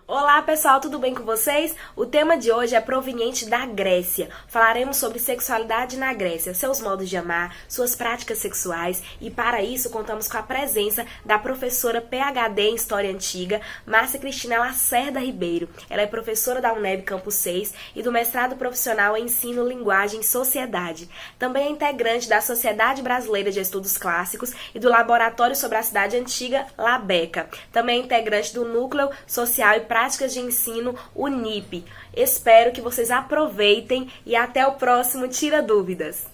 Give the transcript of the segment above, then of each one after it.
Olá pessoal, tudo bem com vocês? O tema de hoje é proveniente da Grécia. Falaremos sobre sexualidade na Grécia, seus modos de amar, suas práticas sexuais e para isso contamos com a presença da professora PhD em História Antiga, Márcia Cristina Lacerda Ribeiro. Ela é professora da UNEB Campus 6 e do mestrado profissional em Ensino, Linguagem e Sociedade. Também é integrante da Sociedade Brasileira de Estudos Clássicos e do Laboratório sobre a Cidade Antiga, LABECA. Também é integrante do Núcleo Social e Práticas de Ensino, UNIP. Espero que vocês aproveitem e até o próximo Tira Dúvidas.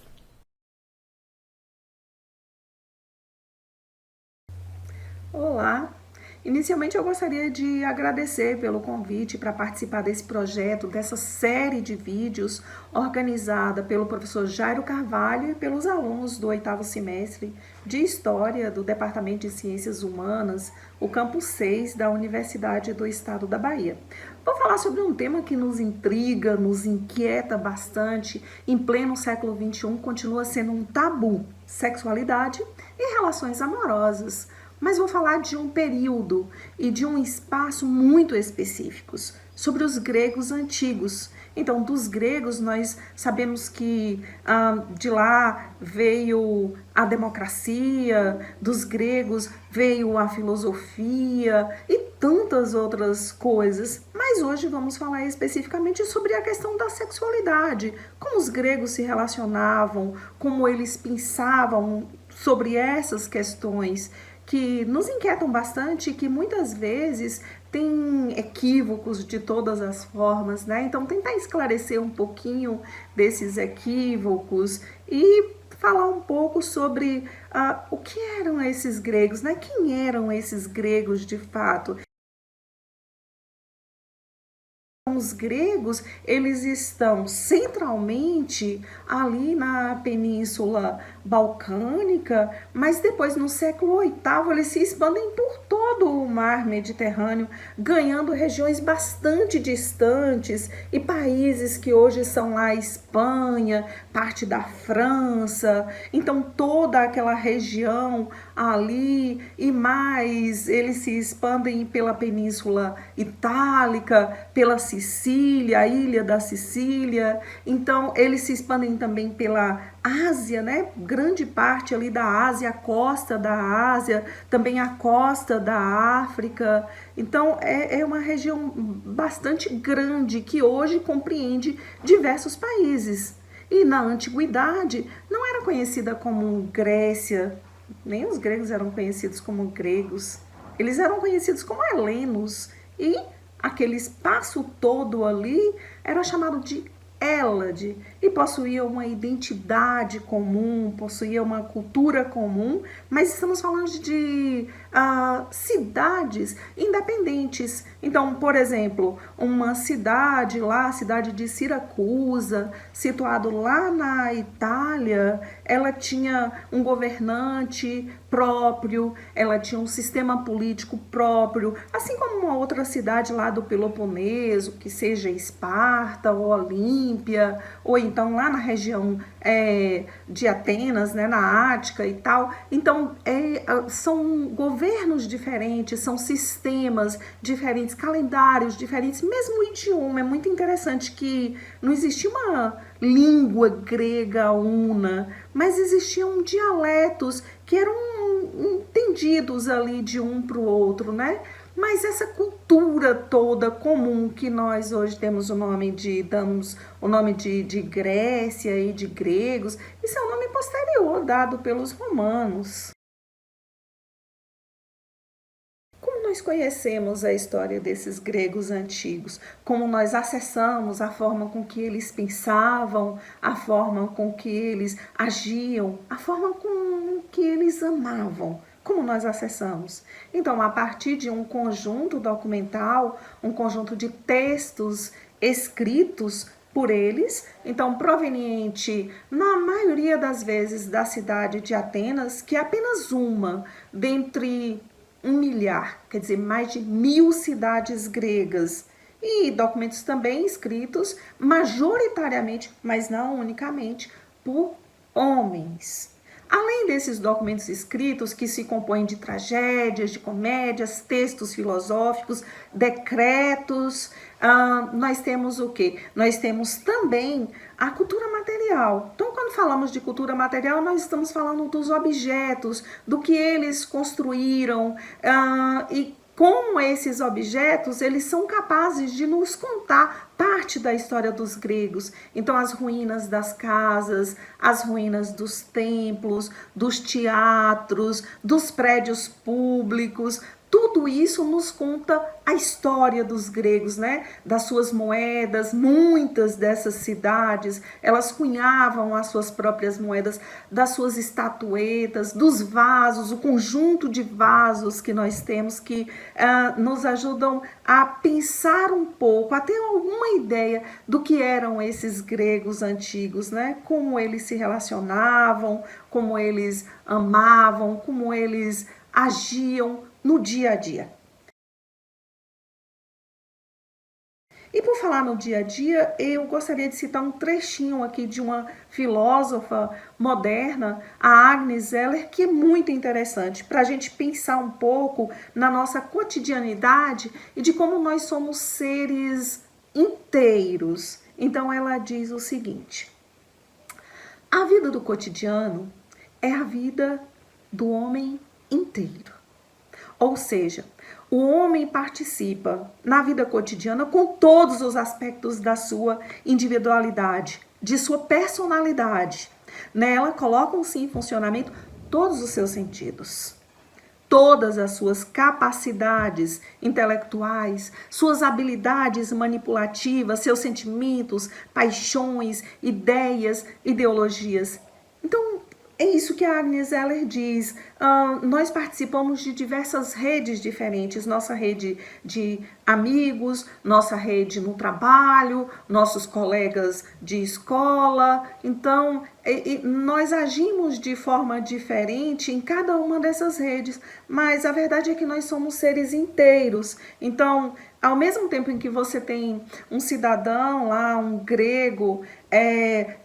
Olá! Inicialmente eu gostaria de agradecer pelo convite para participar desse projeto, dessa série de vídeos organizada pelo professor Jairo Carvalho e pelos alunos do 8º semestre de História do Departamento de Ciências Humanas, o Campus 6 da Universidade do Estado da Bahia. Vou falar sobre um tema que nos intriga, nos inquieta bastante, em pleno século XXI continua sendo um tabu: sexualidade e relações amorosas. Mas vou falar de um período e de um espaço muito específicos, sobre os gregos antigos. Então, dos gregos, nós sabemos que de lá veio a democracia, dos gregos veio a filosofia e tantas outras coisas. Mas hoje vamos falar especificamente sobre a questão da sexualidade, como os gregos se relacionavam, como eles pensavam sobre essas questões que nos inquietam bastante e que muitas vezes tem equívocos de todas as formas, né? Então, tentar esclarecer um pouquinho desses equívocos e falar um pouco sobre o que eram esses gregos, né? Quem eram esses gregos de fato? Os gregos, eles estão centralmente ali na Península Balcânica, mas depois no século VIII eles se expandem por todo o mar Mediterrâneo, ganhando regiões bastante distantes e países que hoje são lá a Espanha, parte da França, então toda aquela região ali e mais, eles se expandem pela Península Itálica, pela Sicília, a ilha da Sicília, então eles se expandem também pela Ásia, né? Grande parte ali da Ásia, a costa da Ásia, também a costa da África. Então é uma região bastante grande que hoje compreende diversos países. E na antiguidade não era conhecida como Grécia, nem os gregos eram conhecidos como gregos. Eles eram conhecidos como helenos e aquele espaço todo ali era chamado de Hélade e possuía uma identidade comum, possuía uma cultura comum, mas estamos falando de cidades independentes. Então, por exemplo, uma cidade lá, a cidade de Siracusa, situado lá na Itália, ela tinha um governante próprio, ela tinha um sistema político próprio, assim como uma outra cidade lá do Peloponeso, que seja Esparta ou Olímpia, ou então lá na região de Atenas, né, na Ática e tal. Então, são governos diferentes, são sistemas diferentes, calendários diferentes, mesmo o idioma. É muito interessante que não existia uma língua grega una, mas existiam dialetos que eram entendidos ali de um para o outro, né? Mas essa cultura toda comum que nós hoje damos o nome de Grécia e de gregos, isso é um nome posterior dado pelos romanos. Como nós conhecemos a história desses gregos antigos? Como nós acessamos a forma com que eles pensavam, a forma com que eles agiam, a forma com que eles amavam? Como nós acessamos? Então, a partir de um conjunto documental, um conjunto de textos escritos por eles, então proveniente, na maioria das vezes, da cidade de Atenas, que é apenas uma dentre 1 milhar, quer dizer, mais de 1000 cidades gregas, e documentos também escritos majoritariamente, mas não unicamente, por homens. Além desses documentos escritos, que se compõem de tragédias, de comédias, textos filosóficos, decretos, nós temos o quê? Nós temos também a cultura material. Então, quando falamos de cultura material, nós estamos falando dos objetos, do que eles construíram e como esses objetos, eles são capazes de nos contar parte da história dos gregos. Então, as ruínas das casas, as ruínas dos templos, dos teatros, dos prédios públicos, tudo isso nos conta a história dos gregos, né? Das suas moedas, muitas dessas cidades, elas cunhavam as suas próprias moedas, das suas estatuetas, dos vasos, o conjunto de vasos que nós temos que nos ajudam a pensar um pouco, a ter alguma ideia do que eram esses gregos antigos, né? Como eles se relacionavam, como eles amavam, como eles agiam no dia a dia. E por falar no dia a dia, eu gostaria de citar um trechinho aqui de uma filósofa moderna, a Agnes Heller, que é muito interessante para a gente pensar um pouco na nossa cotidianidade e de como nós somos seres inteiros. Então ela diz o seguinte: a vida do cotidiano é a vida do homem inteiro. Ou seja, o homem participa na vida cotidiana com todos os aspectos da sua individualidade, de sua personalidade. Nela colocam-se em funcionamento todos os seus sentidos, todas as suas capacidades intelectuais, suas habilidades manipulativas, seus sentimentos, paixões, ideias, ideologias. Então, é isso que a Agnes Heller diz. Nós participamos de diversas redes diferentes. Nossa rede de amigos, nossa rede no trabalho, nossos colegas de escola. Então, nós agimos de forma diferente em cada uma dessas redes. Mas a verdade é que nós somos seres inteiros. Então, ao mesmo tempo em que você tem um cidadão lá, um grego,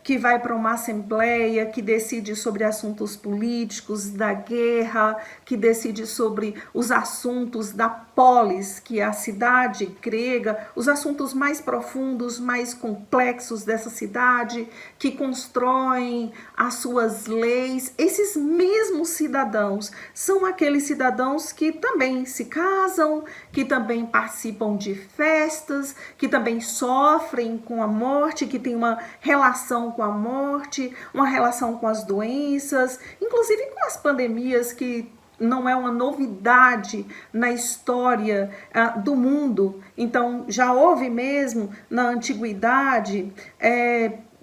que vai para uma assembleia, que decide sobre assuntos políticos, da guerra, que decide sobre os assuntos da polis, que é a cidade grega, os assuntos mais profundos, mais complexos dessa cidade, que constroem as suas leis. Esses mesmos cidadãos são aqueles cidadãos que também se casam, que também participam de festas, que também sofrem com a morte, que tem uma relação com a morte, uma relação com as doenças, inclusive com as pandemias, que não é uma novidade na história do mundo. Então, já houve mesmo na antiguidade.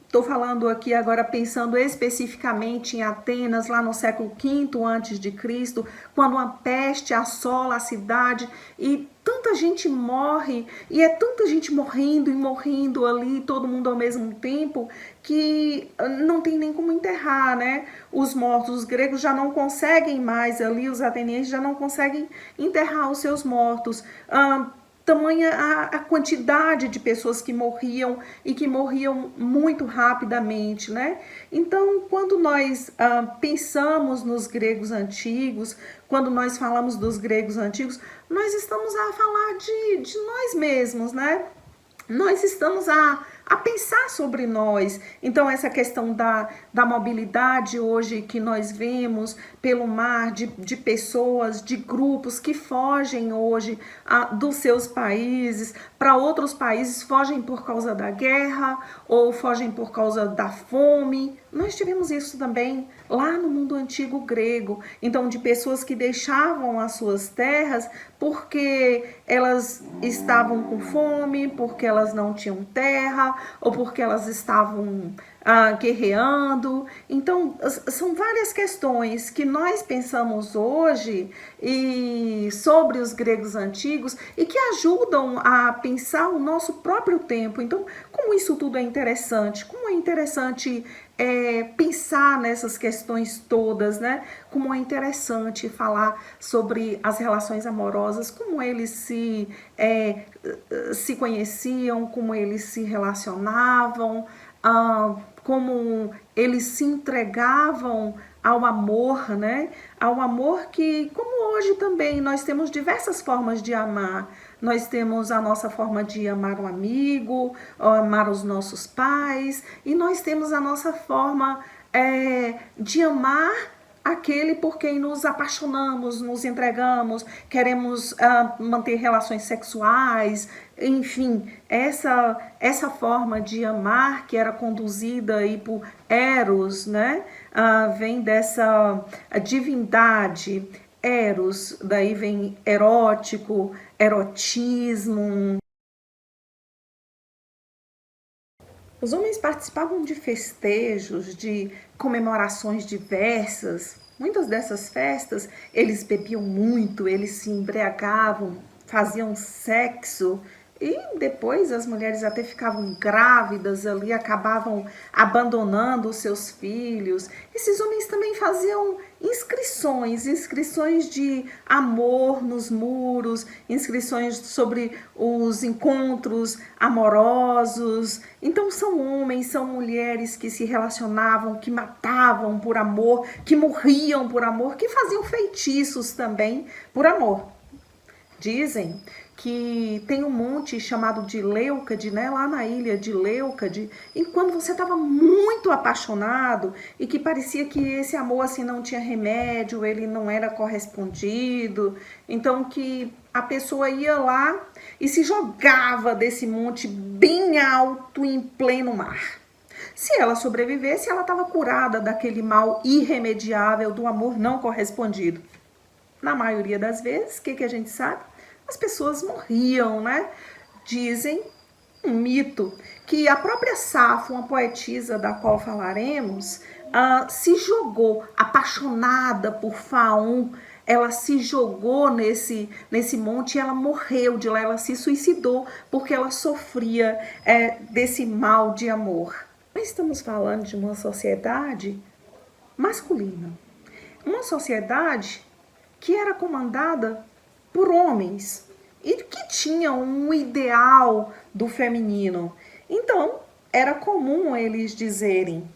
Estou falando aqui agora pensando especificamente em Atenas, lá no século V a.C., quando uma peste assola a cidade e tanta gente morre, e é tanta gente morrendo e morrendo ali, todo mundo ao mesmo tempo, que não tem nem como enterrar, né? Os mortos, os gregos já não conseguem mais ali, os atenienses já não conseguem enterrar os seus mortos. Tamanha a quantidade de pessoas que morriam e que morriam muito rapidamente, né? Então, quando nós pensamos nos gregos antigos, quando nós falamos dos gregos antigos, nós estamos a falar de nós mesmos, né? Nós estamos a pensar sobre nós. Então, essa questão da mobilidade hoje que nós vemos pelo mar, de pessoas, de grupos que fogem hoje dos seus países para outros países, fogem por causa da guerra ou fogem por causa da fome. Nós tivemos isso também lá no mundo antigo grego. Então, de pessoas que deixavam as suas terras porque elas estavam com fome, porque elas não tinham terra, ou porque elas estavam guerreando. Então, são várias questões que nós pensamos hoje e sobre os gregos antigos e que ajudam a pensar o nosso próprio tempo. Então, como isso tudo é interessante, como é interessante pensar nessas questões todas, né? Como é interessante falar sobre as relações amorosas, como eles se conheciam, como eles se relacionavam, como eles se entregavam ao amor, né? Ao amor que, como hoje também, nós temos diversas formas de amar. Nós temos a nossa forma de amar um amigo, amar os nossos pais, e nós temos a nossa forma de amar aquele por quem nos apaixonamos, nos entregamos, queremos manter relações sexuais, enfim, essa forma de amar que era conduzida aí por Eros, né? Vem dessa divindade, Eros, daí vem erótico, erotismo. Os homens participavam de festejos, de comemorações diversas. Muitas dessas festas, eles bebiam muito, eles se embriagavam, faziam sexo e depois as mulheres até ficavam grávidas ali, acabavam abandonando os seus filhos. Esses homens também faziam inscrições de amor nos muros, inscrições sobre os encontros amorosos. Então são homens, são mulheres que se relacionavam, que matavam por amor, que morriam por amor, que faziam feitiços também por amor. Dizem que tem um monte chamado de Leucade, né? Lá na ilha de Leucade, e quando você estava muito apaixonado e que parecia que esse amor assim não tinha remédio, ele não era correspondido, então que a pessoa ia lá e se jogava desse monte bem alto em pleno mar. Se ela sobrevivesse, ela estava curada daquele mal irremediável do amor não correspondido. Na maioria das vezes, o que a gente sabe? As pessoas morriam, né? Dizem um mito que a própria Safo, uma poetisa da qual falaremos, se jogou apaixonada por Faon. Ela se jogou nesse monte e ela morreu de lá, ela se suicidou porque ela sofria desse mal de amor. Nós estamos falando de uma sociedade masculina, uma sociedade que era comandada por homens e que tinham um ideal do feminino. Então, era comum eles dizerem: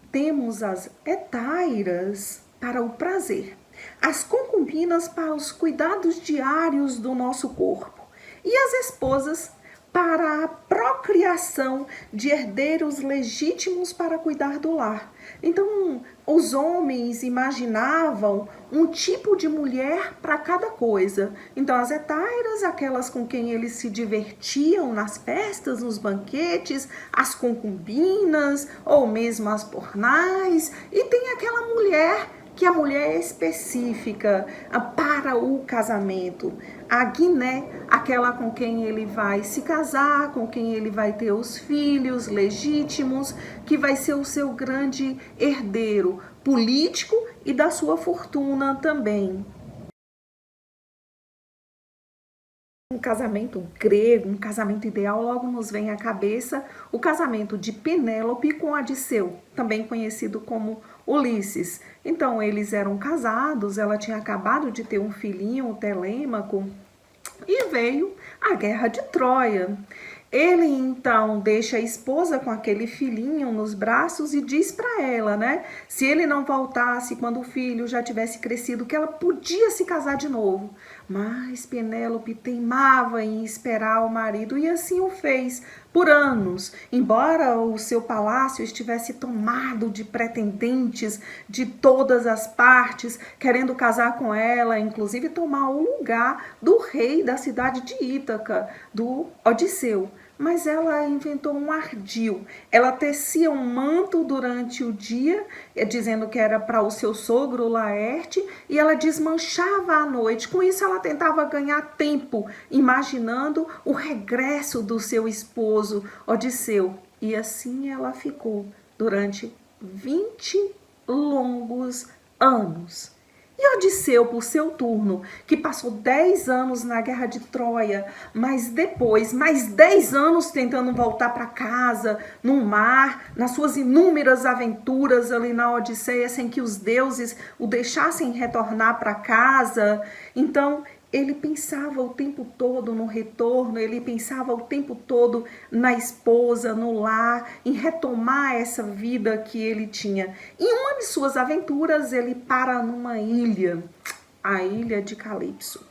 temos as hetairas para o prazer, as concubinas para os cuidados diários do nosso corpo e as esposas para a procriação de herdeiros legítimos para cuidar do lar. Então, os homens imaginavam um tipo de mulher para cada coisa. Então, as hetairas, aquelas com quem eles se divertiam nas festas, nos banquetes, as concubinas, ou mesmo as pornais, e tem aquela mulher que a mulher é específica para o casamento. A Guiné, aquela com quem ele vai se casar, com quem ele vai ter os filhos legítimos, que vai ser o seu grande herdeiro político e da sua fortuna também. Um casamento grego, um casamento ideal, logo nos vem à cabeça o casamento de Penélope com Odisseu, também conhecido como Ulisses. Então, eles eram casados, ela tinha acabado de ter um filhinho, o Telêmaco, e veio a guerra de Troia. Ele então deixa a esposa com aquele filhinho nos braços e diz para ela, né, se ele não voltasse quando o filho já tivesse crescido, que ela podia se casar de novo. Mas Penélope teimava em esperar o marido e assim o fez por anos. Embora o seu palácio estivesse tomado de pretendentes de todas as partes, querendo casar com ela, inclusive tomar o lugar do rei da cidade de Ítaca, do Odisseu. Mas ela inventou um ardil. Ela tecia um manto durante o dia, dizendo que era para o seu sogro Laerte, e ela desmanchava à noite. Com isso, ela tentava ganhar tempo, imaginando o regresso do seu esposo Odisseu. E assim ela ficou durante 20 longos anos. E Odisseu, por seu turno, que passou 10 anos na guerra de Troia, mas depois, mais 10 anos tentando voltar para casa, no mar, nas suas inúmeras aventuras ali na Odisseia, sem que os deuses o deixassem retornar para casa. Então, ele pensava o tempo todo no retorno, ele pensava o tempo todo na esposa, no lar, em retomar essa vida que ele tinha. Em uma de suas aventuras, ele para numa ilha, a ilha de Calipso,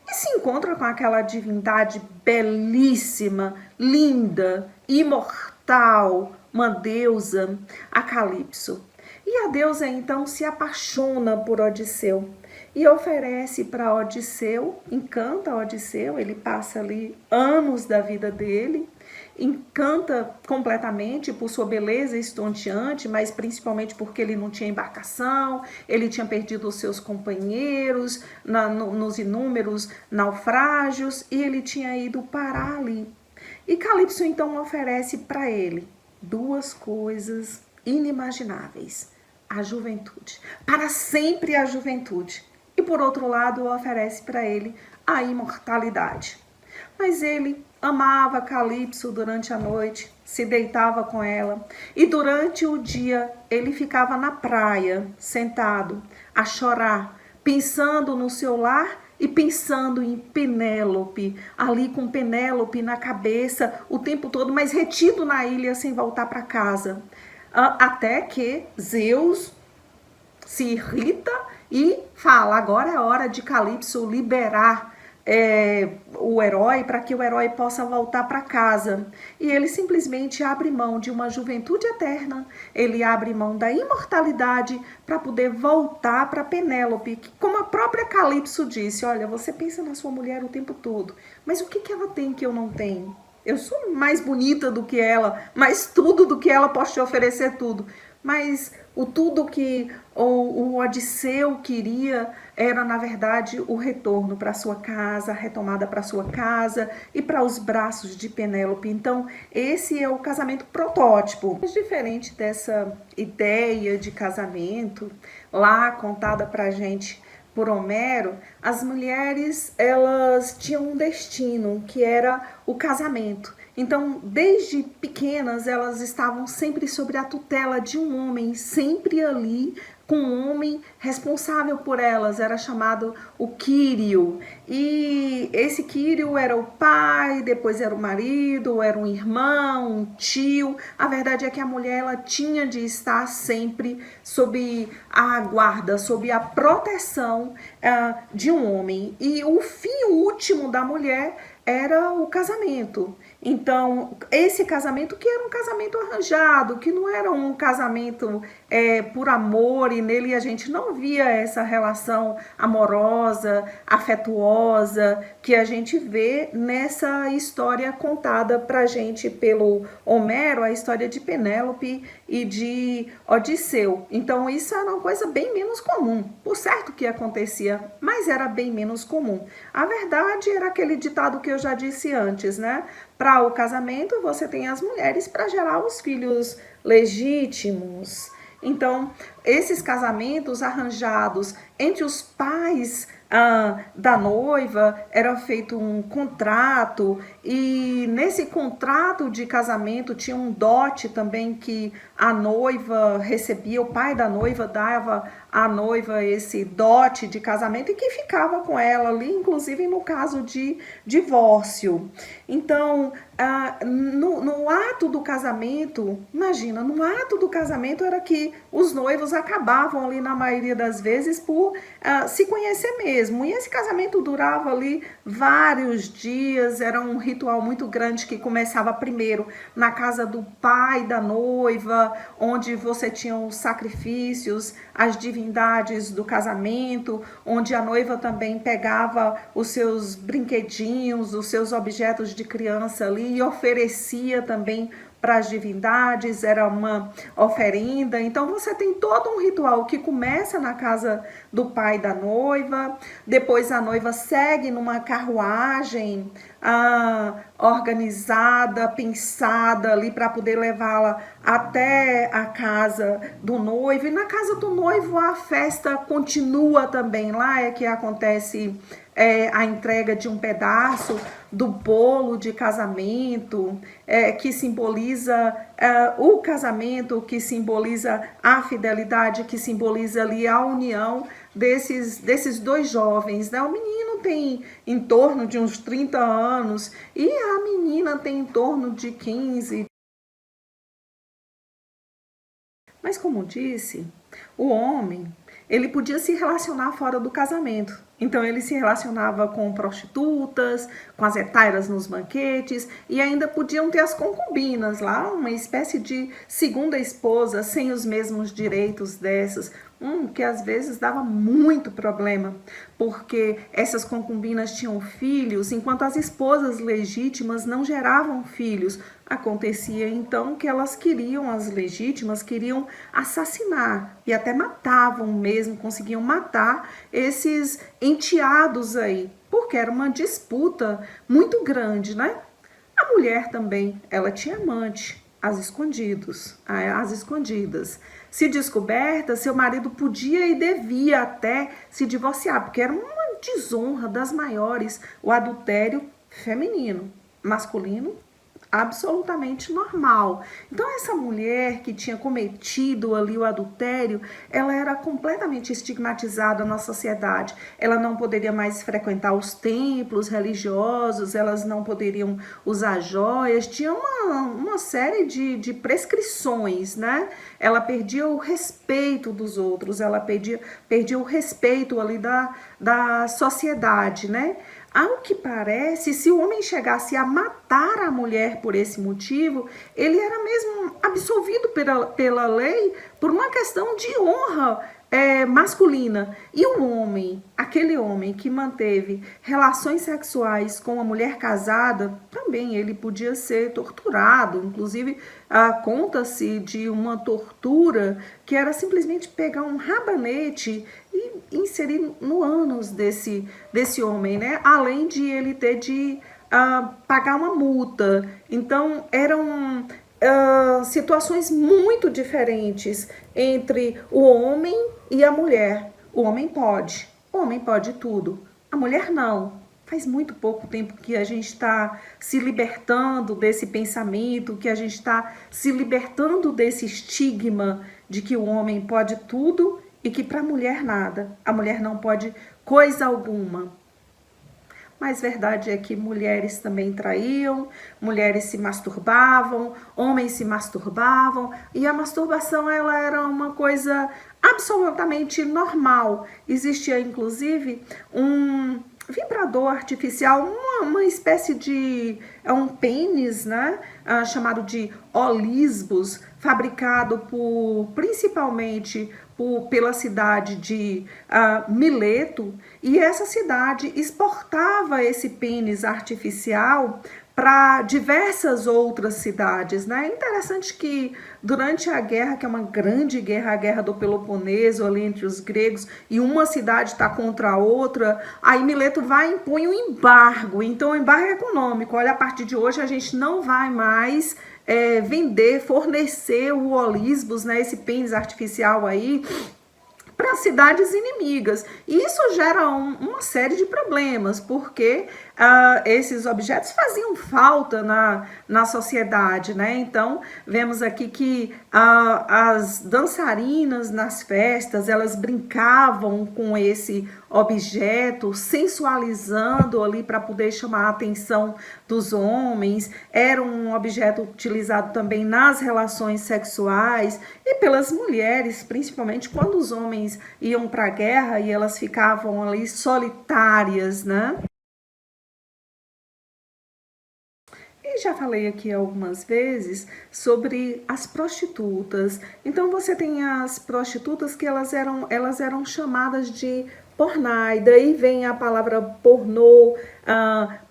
e se encontra com aquela divindade belíssima, linda, imortal, uma deusa, a Calipso. E a deusa então se apaixona por Odisseu e oferece para Odisseu, encanta Odisseu, ele passa ali anos da vida dele, encanta completamente por sua beleza estonteante, mas principalmente porque ele não tinha embarcação, ele tinha perdido os seus companheiros nos inúmeros naufrágios e ele tinha ido parar ali. E Calipso então oferece para ele duas coisas inimagináveis: a juventude, para sempre a juventude, e por outro lado oferece para ele a imortalidade. Mas ele amava Calipso durante a noite, se deitava com ela, e durante o dia ele ficava na praia, sentado, a chorar, pensando no seu lar e pensando em Penélope, ali com Penélope na cabeça o tempo todo, mas retido na ilha sem voltar para casa. Até que Zeus se irrita e fala: agora é hora de Calipso liberar o herói para que o herói possa voltar para casa. E ele simplesmente abre mão de uma juventude eterna, ele abre mão da imortalidade para poder voltar para Penélope, que, como a própria Calipso disse: olha, você pensa na sua mulher o tempo todo, mas o que ela tem que eu não tenho? Eu sou mais bonita do que ela, mais tudo do que ela, posso te oferecer tudo. Mas o tudo que o Odisseu queria era, na verdade, o retorno para sua casa, a retomada para sua casa e para os braços de Penélope. Então, esse é o casamento protótipo. Mas diferente dessa ideia de casamento lá contada pra gente por Homero, as mulheres, elas tinham um destino, que era o casamento. Então, desde pequenas, elas estavam sempre sob a tutela de um homem, sempre ali com um homem responsável por elas, era chamado o Quírio. E esse Quírio era o pai, depois era o marido, era um irmão, um tio. A verdade é que a mulher, ela tinha de estar sempre sob a guarda, sob a proteção de um homem. E o fim último da mulher era o casamento. Então, esse casamento que era um casamento arranjado, que não era um casamento por amor, e nele a gente não via essa relação amorosa, afetuosa, que a gente vê nessa história contada pra gente pelo Homero, a história de Penélope e de Odisseu. Então, isso era uma coisa bem menos comum. Por certo que acontecia, mas era bem menos comum. A verdade era aquele ditado que eu já disse antes, né? Para o casamento, você tem as mulheres para gerar os filhos legítimos. Então, esses casamentos arranjados entre os pais da noiva, era feito um contrato, e nesse contrato de casamento tinha um dote também que a noiva recebia, o pai da noiva dava à noiva esse dote de casamento e que ficava com ela ali, inclusive no caso de divórcio. Então, no ato do casamento, imagina, no ato do casamento era que os noivos acabavam ali, na maioria das vezes, por se conhecer mesmo. E esse casamento durava ali vários dias, era um ritual muito grande que começava primeiro na casa do pai da noiva, onde você tinha os sacrifícios, as divindades do casamento, onde a noiva também pegava os seus brinquedinhos, os seus objetos de criança ali e oferecia também para as divindades, era uma oferenda. Então você tem todo um ritual que começa na casa do pai da noiva, depois a noiva segue numa carruagem organizada, pensada ali para poder levá-la até a casa do noivo. E na casa do noivo a festa continua também. Lá é que acontece a entrega de um pedaço do bolo de casamento, que simboliza o casamento, que simboliza a fidelidade, que simboliza ali a união desses dois jovens, né? O menino tem em torno de uns 30 anos e a menina tem em torno de 15. Mas como disse, o homem, ele podia se relacionar fora do casamento. Então ele se relacionava com prostitutas, com as hetairas nos banquetes e ainda podiam ter as concubinas lá, uma espécie de segunda esposa sem os mesmos direitos dessas, que às vezes dava muito problema, porque essas concubinas tinham filhos, enquanto as esposas legítimas não geravam filhos. Acontecia então que elas queriam, as legítimas, queriam assassinar e até matavam mesmo, conseguiam matar esses enteados aí, porque era uma disputa muito grande, né? A mulher também, ela tinha amante, às escondidas. Se descoberta, seu marido podia e devia até se divorciar, porque era uma desonra das maiores, o adultério feminino. Masculino, absolutamente normal. Então essa mulher que tinha cometido ali o adultério, ela era completamente estigmatizada na sociedade. Ela não poderia mais frequentar os templos religiosos, elas não poderiam usar joias, tinha uma série de prescrições, né? Ela perdia o respeito dos outros, ela perdia o respeito ali da sociedade, né? Ao que parece, se o homem chegasse a matar a mulher por esse motivo, ele era mesmo absolvido pela lei por uma questão de honra masculina. E o homem, aquele homem que manteve relações sexuais com uma mulher casada, também ele podia ser torturado. Inclusive, conta-se de uma tortura que era simplesmente pegar um rabanete e inserir no ânus desse homem, né? Além de ele ter de pagar uma multa. Então, eram situações muito diferentes entre o homem e a mulher. O homem pode tudo. A mulher não. Faz muito pouco tempo que a gente está se libertando desse pensamento, que a gente está se libertando desse estigma de que o homem pode tudo e que para a mulher nada. A mulher não pode coisa alguma. Mas verdade é que mulheres também traíam, mulheres se masturbavam, homens se masturbavam, e a masturbação ela era uma coisa absolutamente normal. Existia inclusive um vibrador artificial, uma espécie de um pênis, né, chamado de olisbos, fabricado principalmente pela cidade de Mileto, e essa cidade exportava esse pênis artificial para diversas outras cidades, né? É interessante que durante a guerra, que é uma grande guerra, a guerra do Peloponeso, ali entre os gregos, e uma cidade está contra a outra, aí Mileto vai e impõe um embargo. Então, o embargo é econômico. Olha, a partir de hoje a gente não vai mais vender, fornecer o olisbos, né, esse pênis artificial aí, para cidades inimigas. E isso gera uma série de problemas, porque esses objetos faziam falta na sociedade, né? Então, vemos aqui que as dançarinas nas festas, elas brincavam com esse objeto, sensualizando ali para poder chamar a atenção dos homens. Era um objeto utilizado também nas relações sexuais e pelas mulheres, principalmente quando os homens iam para a guerra e elas ficavam ali solitárias, né? E já falei aqui algumas vezes sobre as prostitutas. Então você tem as prostitutas que elas eram chamadas de pornai, daí vem a palavra pornô,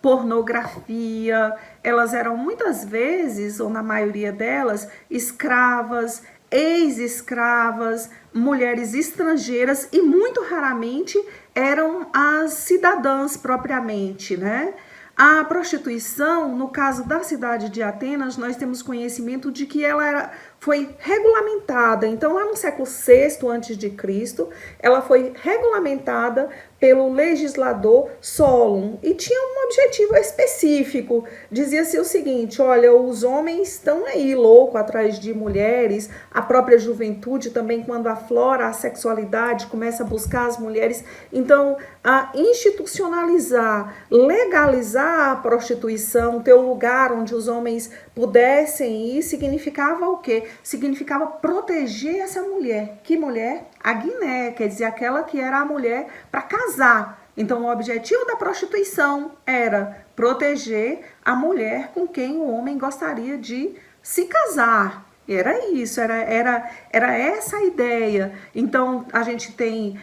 pornografia. Elas eram muitas vezes, ou na maioria delas, escravas, ex-escravas, mulheres estrangeiras e muito raramente eram as cidadãs propriamente, né? A prostituição, no caso da cidade de Atenas, nós temos conhecimento de que ela foi regulamentada. Então, lá no século VI a.C., ela foi regulamentada pelo legislador Solon e tinha um objetivo específico. Dizia-se o seguinte: olha, os homens estão aí loucos atrás de mulheres, a própria juventude também, quando aflora a sexualidade, começa a buscar as mulheres. Então, a institucionalizar, legalizar a prostituição, ter um lugar onde os homens pudessem ir, significava o quê? Significava proteger essa mulher. Que mulher? A Guiné, quer dizer, aquela que era a mulher para casar. Então, o objetivo da prostituição era proteger a mulher com quem o homem gostaria de se casar. Era isso, era essa a ideia. Então, a gente tem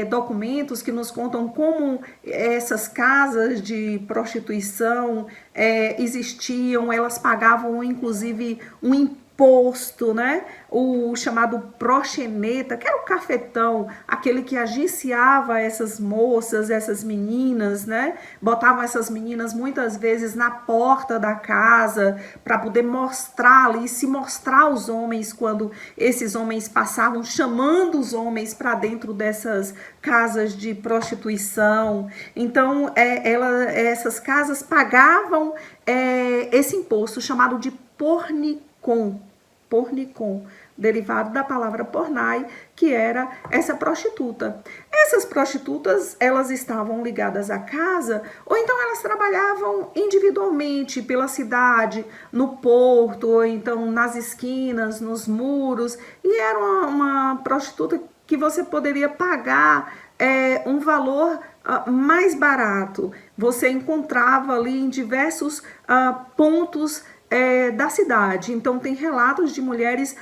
documentos que nos contam como essas casas de prostituição existiam, elas pagavam, inclusive, um imposto, né? O chamado proxeneta, que era o cafetão, aquele que agenciava essas moças, essas meninas, né? Botavam essas meninas muitas vezes na porta da casa para poder mostrar ali, se mostrar aos homens quando esses homens passavam, chamando os homens para dentro dessas casas de prostituição. Então, essas casas pagavam esse imposto chamado de pornicon, derivado da palavra pornai, que era essa prostituta. Essas prostitutas, elas estavam ligadas à casa, ou então elas trabalhavam individualmente pela cidade, no porto, ou então nas esquinas, nos muros, e era uma prostituta que você poderia pagar um valor mais barato. Você encontrava ali em diversos pontos da cidade. Então, tem relatos de mulheres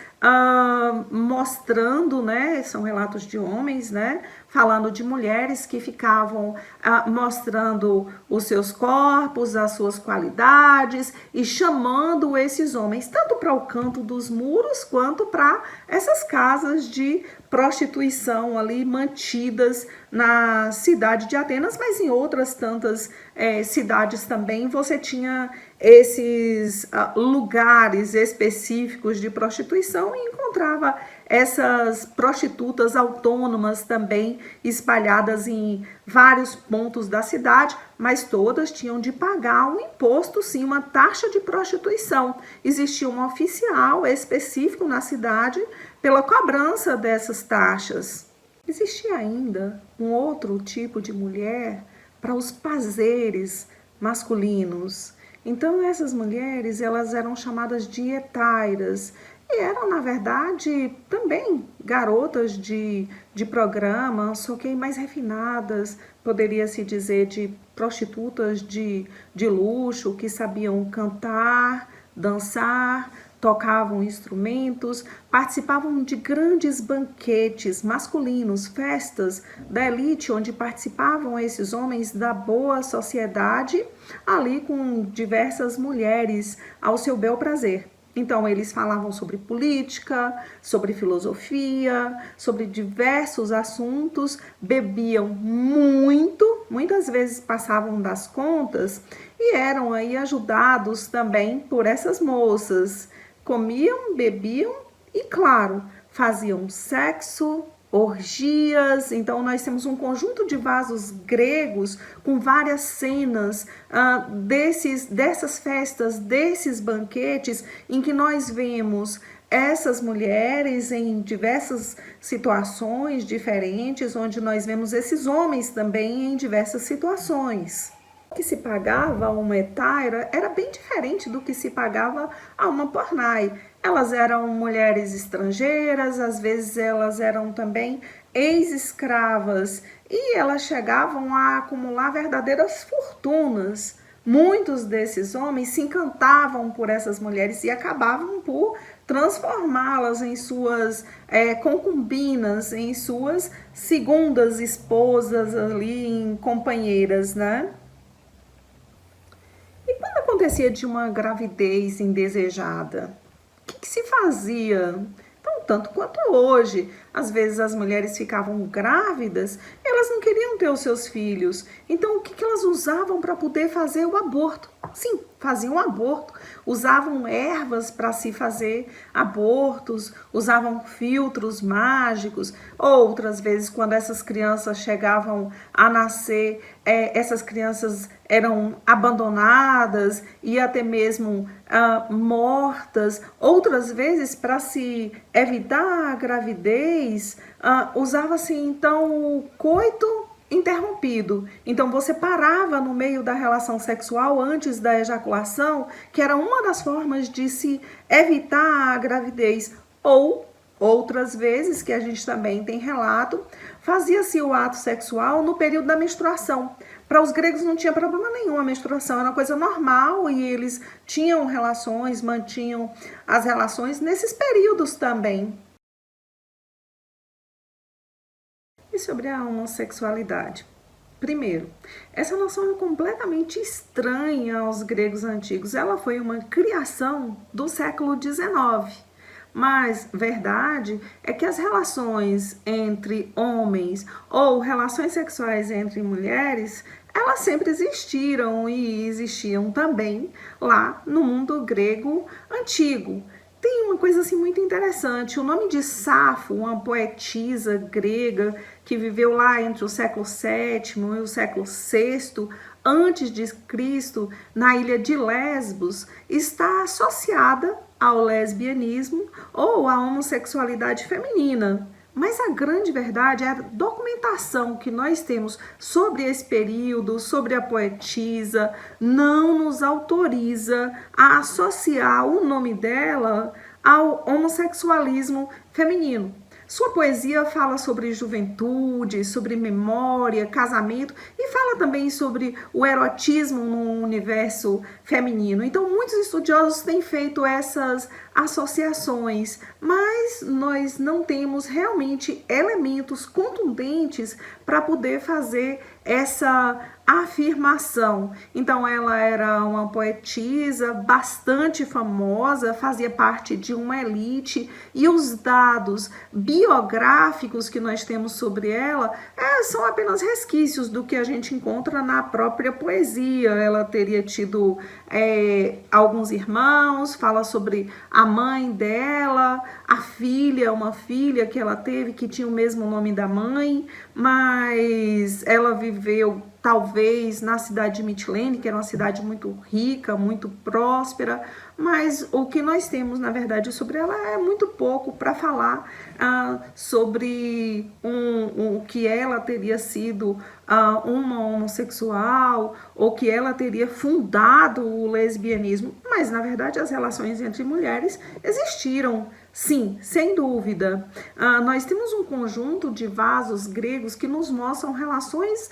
mostrando, né, são relatos de homens, né, falando de mulheres que ficavam mostrando os seus corpos, as suas qualidades e chamando esses homens, tanto para o canto dos muros, quanto para essas casas de prostituição ali mantidas na cidade de Atenas, mas em outras tantas cidades também você tinha esses lugares específicos de prostituição e encontrava essas prostitutas autônomas também espalhadas em vários pontos da cidade, mas todas tinham de pagar um imposto, sim, uma taxa de prostituição. Existia um oficial específico na cidade pela cobrança dessas taxas. Existia ainda um outro tipo de mulher para os prazeres masculinos. Então, essas mulheres, elas eram chamadas de hetairas e eram, na verdade, também garotas de programa, só que mais refinadas, poderia-se dizer, de prostitutas de luxo, que sabiam cantar, dançar, tocavam instrumentos, participavam de grandes banquetes masculinos, festas da elite, onde participavam esses homens da boa sociedade, ali com diversas mulheres ao seu bel prazer. Então, eles falavam sobre política, sobre filosofia, sobre diversos assuntos, bebiam muito, muitas vezes passavam das contas e eram aí ajudados também por essas moças. Comiam, bebiam e, claro, faziam sexo, orgias. Então, nós temos um conjunto de vasos gregos com várias cenas dessas festas, desses banquetes, em que nós vemos essas mulheres em diversas situações diferentes, onde nós vemos esses homens também em diversas situações. O que se pagava a uma hetaira era bem diferente do que se pagava a uma pornai. Elas eram mulheres estrangeiras, às vezes elas eram também ex-escravas e elas chegavam a acumular verdadeiras fortunas. Muitos desses homens se encantavam por essas mulheres e acabavam por transformá-las em suas concubinas, em suas segundas esposas ali, em companheiras, né? E quando acontecia de uma gravidez indesejada, o que se fazia? Então, tanto quanto hoje, às vezes as mulheres ficavam grávidas, elas não queriam ter os seus filhos. Então, o que elas usavam para poder fazer o aborto? Sim, faziam aborto, usavam ervas para se fazer abortos, usavam filtros mágicos. Outras vezes, quando essas crianças chegavam a nascer, essas crianças eram abandonadas e até mesmo mortas. Outras vezes, para se evitar a gravidez, usava-se então o coito interrompido. Então você parava no meio da relação sexual antes da ejaculação, que era uma das formas de se evitar a gravidez. Ou outras vezes, que a gente também tem relato, fazia-se o ato sexual no período da menstruação. Para os gregos não tinha problema nenhum, a menstruação era uma coisa normal e eles tinham relações, mantinham as relações nesses períodos também. E sobre a homossexualidade? Primeiro, essa noção é completamente estranha aos gregos antigos. Ela foi uma criação do século XIX. Mas verdade é que as relações entre homens ou relações sexuais entre mulheres, elas sempre existiram e existiam também lá no mundo grego antigo. Tem uma coisa assim muito interessante, o nome de Safo, uma poetisa grega que viveu lá entre o século VII e o século VI antes de Cristo, na ilha de Lesbos, está associada ao lesbianismo ou à homossexualidade feminina. Mas a grande verdade é a documentação que nós temos sobre esse período, sobre a poetisa, não nos autoriza a associar o nome dela ao homossexualismo feminino. Sua poesia fala sobre juventude, sobre memória, casamento e fala também sobre o erotismo no universo feminino. Então, muitos estudiosos têm feito essas associações, mas nós não temos realmente elementos contundentes para poder fazer essa afirmação. Então, ela era uma poetisa bastante famosa, fazia parte de uma elite e os dados biográficos que nós temos sobre ela são apenas resquícios do que a gente encontra na própria poesia. Ela teria tido alguns irmãos, fala sobre a mãe dela, a filha, uma filha que ela teve que tinha o mesmo nome da mãe, mas ela viveu talvez na cidade de Mitilene, que era uma cidade muito rica, muito próspera, mas o que nós temos, na verdade, sobre ela é muito pouco para falar sobre o que ela teria sido uma homossexual ou que ela teria fundado o lesbianismo, mas, na verdade, as relações entre mulheres existiram. Sim, sem dúvida. Nós temos um conjunto de vasos gregos que nos mostram relações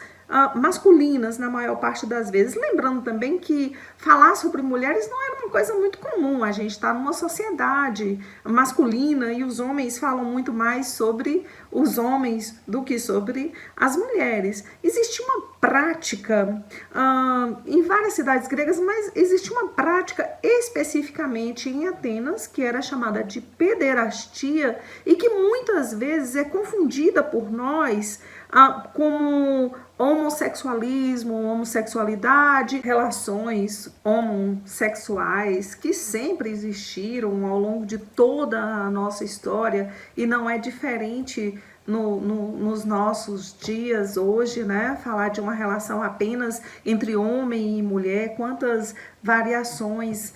masculinas na maior parte das vezes. Lembrando também que falar sobre mulheres não era uma coisa muito comum. A gente está numa sociedade masculina e os homens falam muito mais sobre os homens do que sobre as mulheres. Existe uma prática em várias cidades gregas, mas existe uma prática especificamente em Atenas que era chamada de pederastia e que muitas vezes é confundida por nós como homossexualismo, homossexualidade, relações homossexuais que sempre existiram ao longo de toda a nossa história e não é diferente nos nossos dias hoje, né? Falar de uma relação apenas entre homem e mulher, quantas variações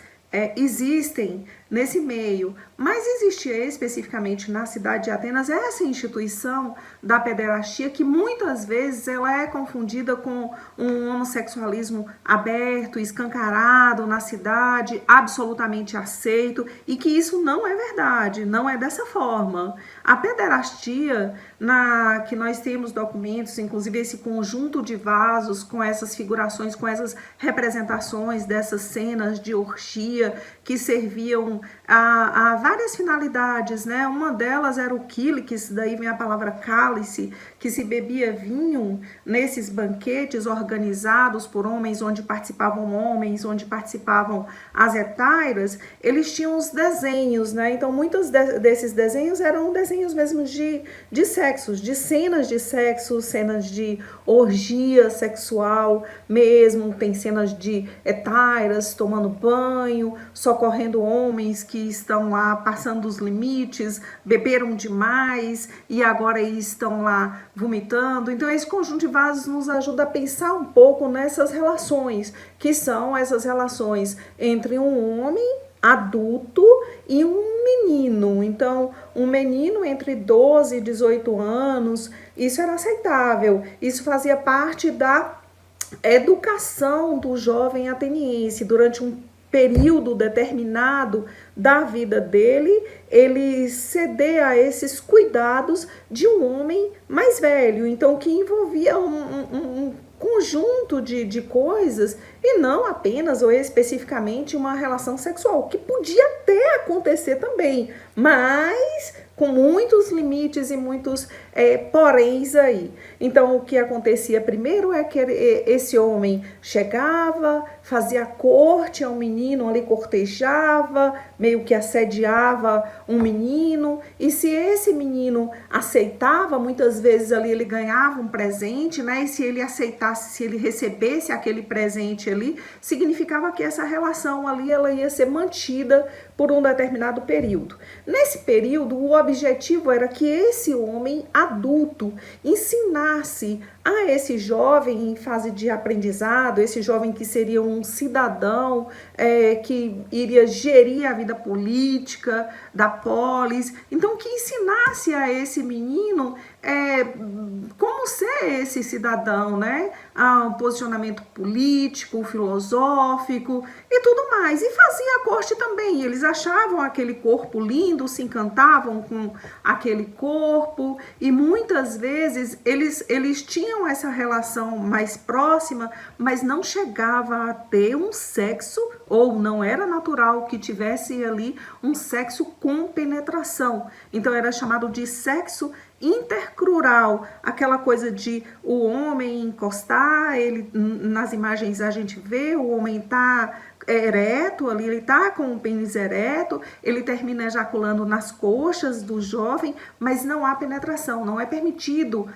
existem nesse meio, mas existia especificamente na cidade de Atenas essa instituição da pederastia que muitas vezes ela é confundida com um homossexualismo aberto, escancarado na cidade, absolutamente aceito, e que isso não é verdade, não é dessa forma. A pederastia, que nós temos documentos, inclusive esse conjunto de vasos com essas figurações, com essas representações dessas cenas de orgia que serviam tinham várias finalidades, né? Uma delas era o quíliques, daí vem a palavra cálice, que se bebia vinho nesses banquetes organizados por homens, onde participavam as hetairas. Eles tinham os desenhos, né? Então muitos desses desenhos eram desenhos mesmo de sexos, de cenas de sexo, cenas de orgia sexual mesmo, tem cenas de hetairas tomando banho, socorrendo homens que estão lá passando os limites, beberam demais e agora estão lá vomitando. Então esse conjunto de vasos nos ajuda a pensar um pouco nessas relações, que são essas relações entre um homem adulto e um menino. Então, um menino entre 12 e 18 anos, isso era aceitável, isso fazia parte da educação do jovem ateniense. Durante um período determinado da vida dele, ele ceder a esses cuidados de um homem mais velho, então que envolvia um conjunto de coisas e não apenas ou especificamente uma relação sexual, que podia até acontecer também, mas com muitos limites e muitos poréns aí. Então, o que acontecia primeiro é que esse homem chegava, fazia corte ao menino, ali cortejava, meio que assediava um menino, e se esse menino aceitava, muitas vezes ali ele ganhava um presente, né? E se ele aceitasse, se ele recebesse aquele presente ali, significava que essa relação ali ela ia ser mantida por um determinado período. Nesse período, o objetivo era que esse homem adulto ensinasse a esse jovem em fase de aprendizado, esse jovem que seria um cidadão que iria gerir a vida política da polis, então que ensinasse a esse menino como ser esse cidadão, né? Um posicionamento político, filosófico e tudo mais. E fazia a corte também. Eles achavam aquele corpo lindo, se encantavam com aquele corpo e muitas vezes eles tinham essa relação mais próxima, mas não chegava a ter um sexo, ou não era natural que tivesse ali um sexo com penetração. Então era chamado de sexo intercrural, aquela coisa de o homem encostar, ele nas imagens a gente vê, o homem tá ereto ali, ele tá com o pênis ereto, ele termina ejaculando nas coxas do jovem, mas não há penetração, não é permitido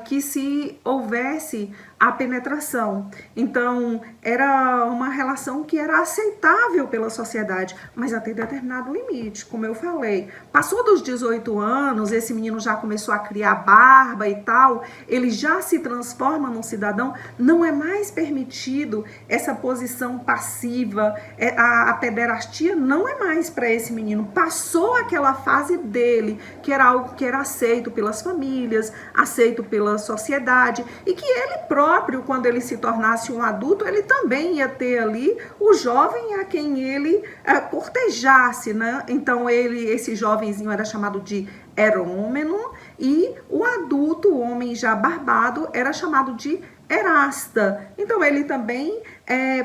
que se houvesse a penetração. Então, era uma relação que era aceitável pela sociedade, mas até determinado limite, como eu falei. Passou dos 18 anos, esse menino já começou a criar barba e tal, ele já se transforma num cidadão, não é mais permitido essa posição passiva, a pederastia não é mais para esse menino. Passou aquela fase dele, que era algo que era aceito pelas famílias, aceito pela sociedade, e que ele próprio, quando ele se tornasse um adulto, ele também ia ter ali o jovem a quem ele cortejasse, né? Então esse jovenzinho era chamado de erômeno, e o adulto, o homem já barbado, era chamado de erasta. Então ele também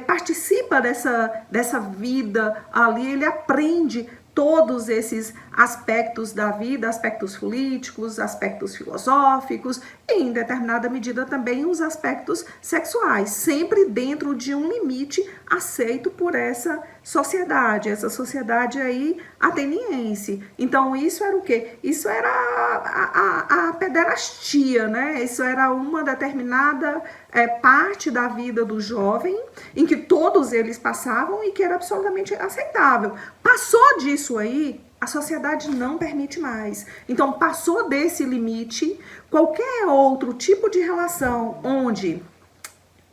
participa dessa vida ali, ele aprende todos esses aspectos da vida, aspectos políticos, aspectos filosóficos e, em determinada medida, também os aspectos sexuais, sempre dentro de um limite aceito por essa sociedade aí ateniense. Então, isso era o quê? Isso era a pederastia, né? Isso era uma determinada parte da vida do jovem, em que todos eles passavam e que era absolutamente aceitável. Passou disso aí, a sociedade não permite mais. Então, passou desse limite, qualquer outro tipo de relação onde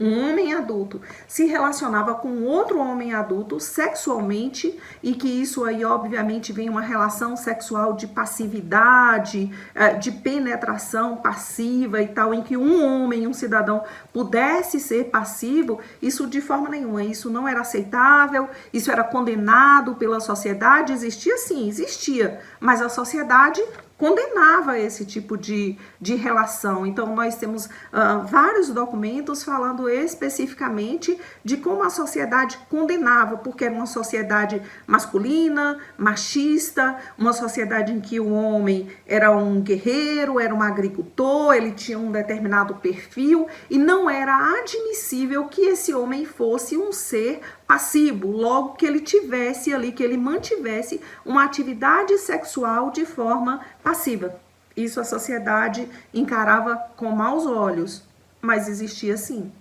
um homem adulto se relacionava com outro homem adulto sexualmente, e que isso aí obviamente vem uma relação sexual de passividade, de penetração passiva e tal, em que um homem, um cidadão pudesse ser passivo, isso de forma nenhuma, isso não era aceitável, isso era condenado pela sociedade. Existia sim, existia, mas a sociedade condenava esse tipo de relação. Então, nós temos vários documentos falando especificamente de como a sociedade condenava, porque era uma sociedade masculina, machista, uma sociedade em que o homem era um guerreiro, era um agricultor, ele tinha um determinado perfil e não era admissível que esse homem fosse um ser passivo, logo que ele tivesse ali, que ele mantivesse uma atividade sexual de forma passiva. Isso a sociedade encarava com maus olhos, mas existia sim.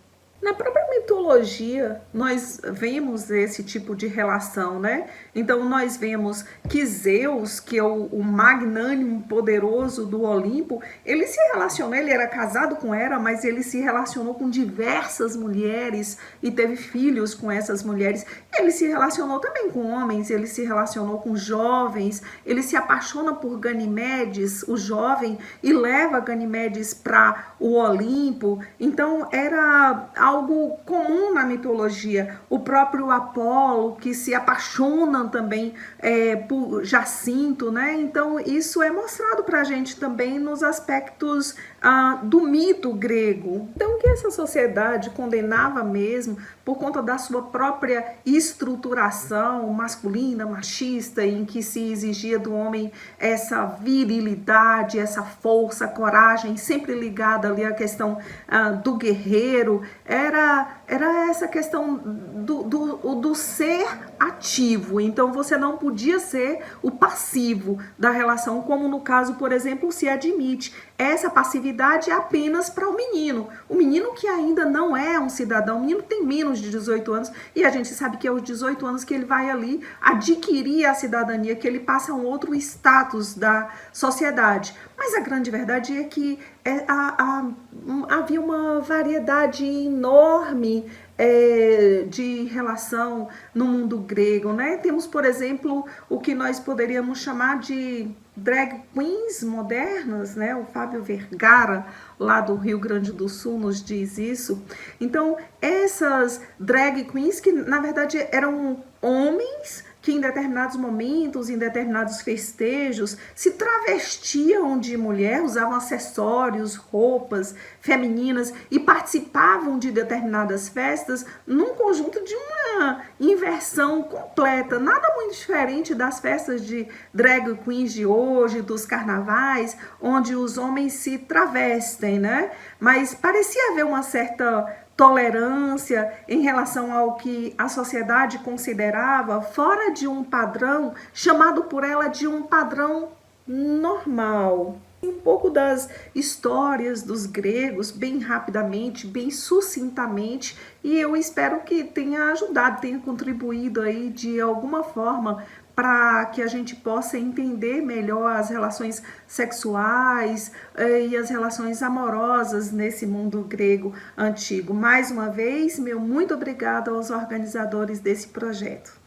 Na própria mitologia, nós vemos esse tipo de relação, né? Então, nós vemos que Zeus, que é o magnânimo poderoso do Olimpo, ele se relacionou, ele era casado com Hera, mas ele se relacionou com diversas mulheres e teve filhos com essas mulheres. Ele se relacionou também com homens, ele se relacionou com jovens, ele se apaixona por Ganimedes, o jovem, e leva Ganimedes para o Olimpo. Então, era algo comum na mitologia. O próprio Apolo, que se apaixona também por Jacinto, né? Então, isso é mostrado para a gente também nos aspectos do mito grego. Então, que essa sociedade condenava mesmo por conta da sua própria estruturação masculina, machista, em que se exigia do homem essa virilidade, essa força, coragem, sempre ligada ali à questão do guerreiro, era essa questão do ser ativo. Então, você não podia ser o passivo da relação, como no caso, por exemplo, se admite. Essa passividade é apenas para o menino que ainda não é um cidadão, o menino tem menos de 18 anos, e a gente sabe que é aos 18 anos que ele vai ali adquirir a cidadania, que ele passa a um outro status da sociedade. Mas a grande verdade é que havia uma variedade enorme de relação no mundo grego, né? Temos, por exemplo, o que nós poderíamos chamar de drag queens modernas, né? O Fábio Vergara, lá do Rio Grande do Sul, nos diz isso. Então, essas drag queens que, na verdade, eram homens que em determinados momentos, em determinados festejos, se travestiam de mulher, usavam acessórios, roupas femininas e participavam de determinadas festas num conjunto de uma inversão completa, nada muito diferente das festas de drag queens de hoje, dos carnavais, onde os homens se travestem, né? Mas parecia haver uma certa tolerância em relação ao que a sociedade considerava fora de um padrão chamado por ela de um padrão normal. Um pouco das histórias dos gregos, bem rapidamente, bem sucintamente, e eu espero que tenha ajudado, tenha contribuído aí de alguma forma para que a gente possa entender melhor as relações sexuais e as relações amorosas nesse mundo grego antigo. Mais uma vez, meu muito obrigado aos organizadores desse projeto.